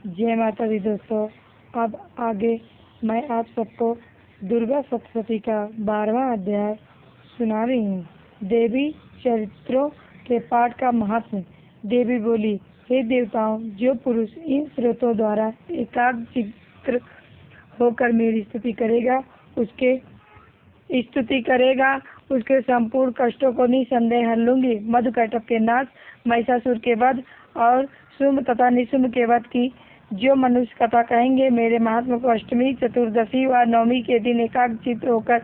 जय माता दी दोस्तों। अब आगे मैं आप सबको दुर्गा सप्तशती का 12वां अध्याय सुना रही हूँ। देवी चरित्रों के पाठ का महात्म्य। देवी बोली, हे देवताओं, जो पुरुष इन स्रोतों द्वारा एकाग्रचित्त होकर मेरी स्तुति करेगा उसके संपूर्ण कष्टों को निसंदेह हर लूंगी। मधुकैटभ के नाश, महिषासुर के वध और शुंभ तथा निशुंभ के वध की जो मनुष्य कथा कहेंगे, मेरे महात्मा को अष्टमी, चतुर्दशी व नवमी के दिन एकाग्रचित्त होकर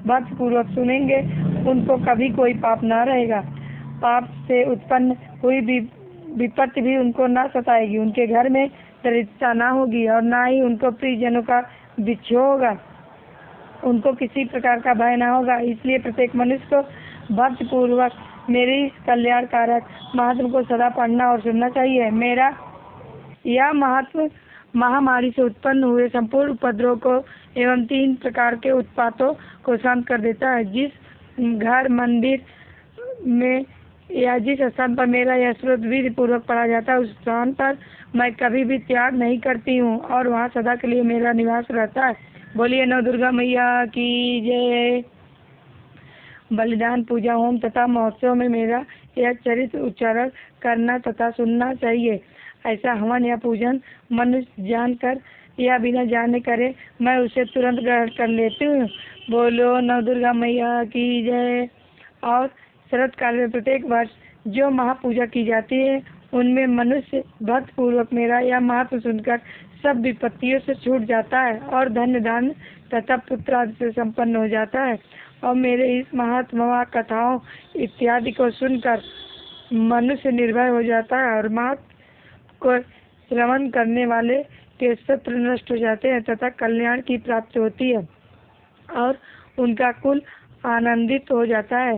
भक्ति पूर्वक सुनेंगे, उनको कभी कोई पाप न रहेगा। पाप से उत्पन्न हुई विपत्ति भी उनको न सताएगी। उनके घर में दरिद्रता न होगी और न ही उनको प्रियजनों का विक्षोभ होगा। उनको किसी प्रकार का भय न होगा। इसलिए प्रत्येक मनुष्य को भक्ति पूर्वक मेरे इस कल्याणकारक महात्म को सदा पढ़ना और सुनना चाहिए। मेरा यह महात्म महामारी से उत्पन्न हुए संपूर्ण उपद्रव को एवं 3 प्रकार के उत्पातों को शांत कर देता है। जिस घर, मंदिर में या जिस स्थान पर मेरा यह स्रोत विधि पूर्वक पढ़ा जाता है, उस स्थान पर मैं कभी भी त्याग नहीं करती हूँ और वहाँ सदा के लिए मेरा निवास रहता है। बोलिए नव दुर्गा मैया की जय। बलिदान, पूजा, होम तथा महोत्सव में मेरा यह चरित्र उच्चारण करना तथा सुनना चाहिए। ऐसा हवन या पूजन मनुष्य जानकर या बिना जाने करे, मैं उसे तुरंत ग्रहण कर लेती हूँ। बोलो नव दुर्गा मैया की जय। और शरद काल में प्रत्येक वर्ष जो महापूजा की जाती है, उनमें मनुष्य भक्त पूर्वक मेरा यह महात्म सुनकर सब विपत्तियों से छूट जाता है और धन्य धान्य तथा पुत्र आदि से संपन्न हो जाता है। और मेरे इस महात्मा कथाओं इत्यादि को सुनकर मनुष्य निर्भय हो जाता है और महात्म को श्रवण करने वाले के शत्रु नष्ट हो जाते हैं तथा कल्याण की प्राप्ति होती है और उनका कुल आनंदित हो जाता है।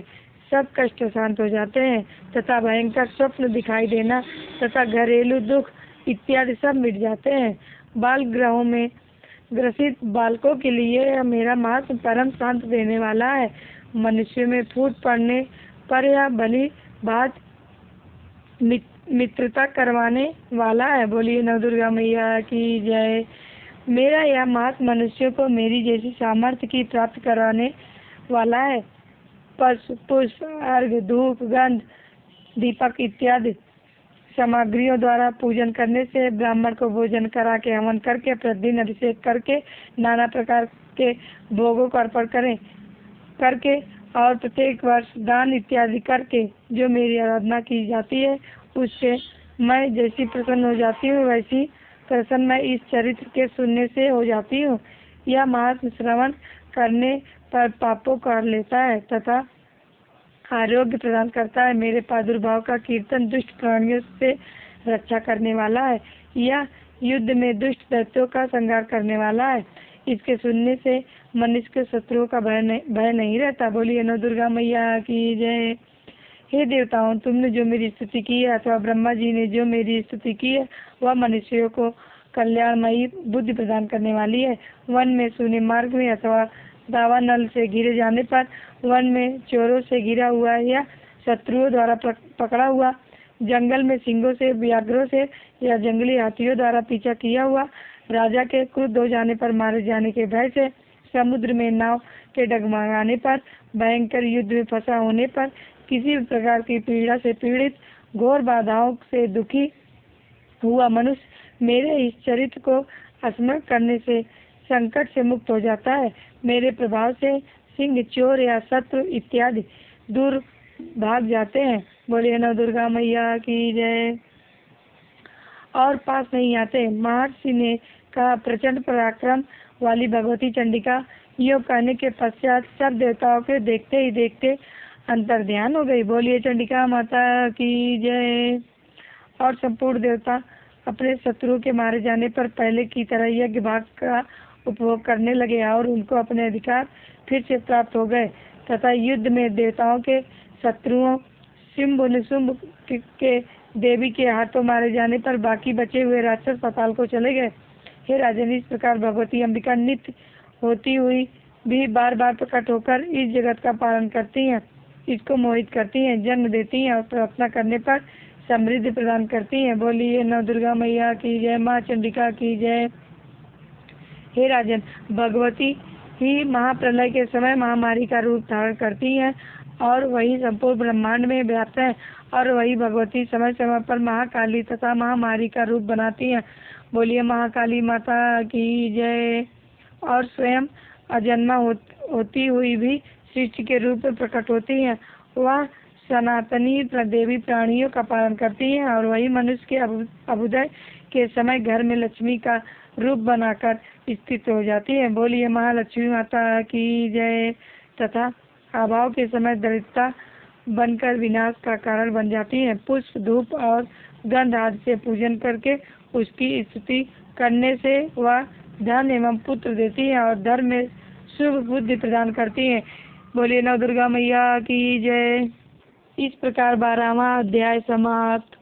सब कष्ट शांत हो जाते हैं तथा भयंकर स्वप्न दिखाई देना तथा घरेलू दुख इत्यादि सब मिट जाते हैं। बाल गृहों में ग्रसित बालकों के लिए मेरा महात्म परम शांत देने वाला है। मनुष्य में फूट पड़ने पर यह भली बात मित्रता करवाने वाला है। बोलिए नव दुर्गा मैया की जय। मेरा यह महात्म मनुष्यों को मेरी जैसी सामर्थ्य की प्राप्त करवाने वाला है। पुष्प, अर्घ्य, धूप, गंध, दीपक इत्यादि सामग्रियों द्वारा पूजन करने से, ब्राह्मण को भोजन करा के, हवन करके, प्रतिदिन अभिषेक करके, नाना प्रकार के भोगों को अर्पण करके और प्रत्येक वर्ष दान इत्यादि करके जो मेरी आराधना की जाती है, उससे मैं जैसी प्रसन्न हो जाती हूँ, वैसी प्रसन्न मैं इस चरित्र के सुनने से हो जाती हूँ। यह महात्म श्रवण करने पर पापों को हर लेता है तथा आरोग्य प्रदान करता है। मेरे प्रादुर्भाव का कीर्तन दुष्ट प्राणियों से रक्षा करने वाला है। यह युद्ध में दुष्ट दैत्यों का संहार करने वाला है। इसके सुनने से मनुष्य के शत्रुओं का भय नहीं रहता। बोलिए नव दुर्गा मैया की जय। हे देवताओं, तुमने जो मेरी स्तुति की है अथवा ब्रह्मा जी ने जो मेरी स्तुति की है, वह मनुष्यों को कल्याणमयी बुद्धि प्रदान करने वाली है। वन में, सूने मार्ग में अथवा दावानल से घिरे जाने पर, वन में चोरों से घिरा हुआ या शत्रुओं द्वारा पकड़ा हुआ, जंगल में सिंहों से, व्याघ्रों से या जंगली हाथियों द्वारा पीछा किया हुआ, राजा के क्रुद्ध हो जाने पर मारे जाने के भय से, समुद्र में नाव के डगमगाने पर, भयंकर युद्ध में फंसा होने पर, किसी भी प्रकार की पीड़ा से पीड़ित, घोर बाधाओं से दुखी हुआ मनुष्य मेरे इस चरित्र को स्मरण करने से संकट से मुक्त हो जाता है। मेरे प्रभाव से सिंह, चोर या शत्रु इत्यादि दूर भाग जाते हैं। बोलिए नव दुर्गा मैया की जय। और पास नहीं आते। महर्षि ने कहा, प्रचंड पराक्रम वाली भगवती चंडिका यो कहने के पश्चात सब देवताओं के देखते ही देखते अंतर ध्यान हो गई। बोलिए चंडिका माता की जय। और संपूर्ण देवता अपने शत्रुओं के मारे जाने पर पहले की तरह यज्ञ भाग का उपभोग करने लगे और उनको अपने अधिकार फिर से प्राप्त हो गए तथा युद्ध में देवताओं के शत्रुओं शुंभ निशुंभ के देवी के हाथों मारे जाने पर बाकी बचे हुए राक्षस पाताल को चले गए। हे राजन, इस प्रकार भगवती अंबिका नित्य होती हुई भी बार बार प्रकट होकर इस जगत का पालन करती हैं, इसको मोहित करती हैं, जन्म देती हैं और प्रार्थना करने पर समृद्धि प्रदान करती हैं। बोलिए नव दुर्गा मैया की जय, माँ चंडिका की जय। हे राजन, भगवती ही महाप्रलय के समय महामारी का रूप धारण करती हैं और वही संपूर्ण ब्रह्मांड में व्याप्त है, और वही भगवती समय समय पर महाकाली तथा महामारी का रूप बनाती हैं। बोलिए महाकाली माता की जय। और स्वयं अजन्मा होती हुई भी सृष्टि के रूप में प्रकट होती हैं। वह सनातनी देवी प्राणियों का पालन करती हैं, और वही मनुष्य के अभ्युदय के समय घर में लक्ष्मी का रूप बनाकर स्थित हो जाती है। बोलिए महालक्ष्मी माता की जय। तथा अभाव के समय दरिद्रता बनकर विनाश का कारण बन जाती है। पुष्प, धूप और गंध आदि से पूजन करके उसकी स्तुति करने से वह धन एवं पुत्र देती है और धर्म में शुभ बुद्धि प्रदान करती है। बोलिए नव दुर्गा मैया की जय। इस प्रकार 12वां अध्याय समाप्त।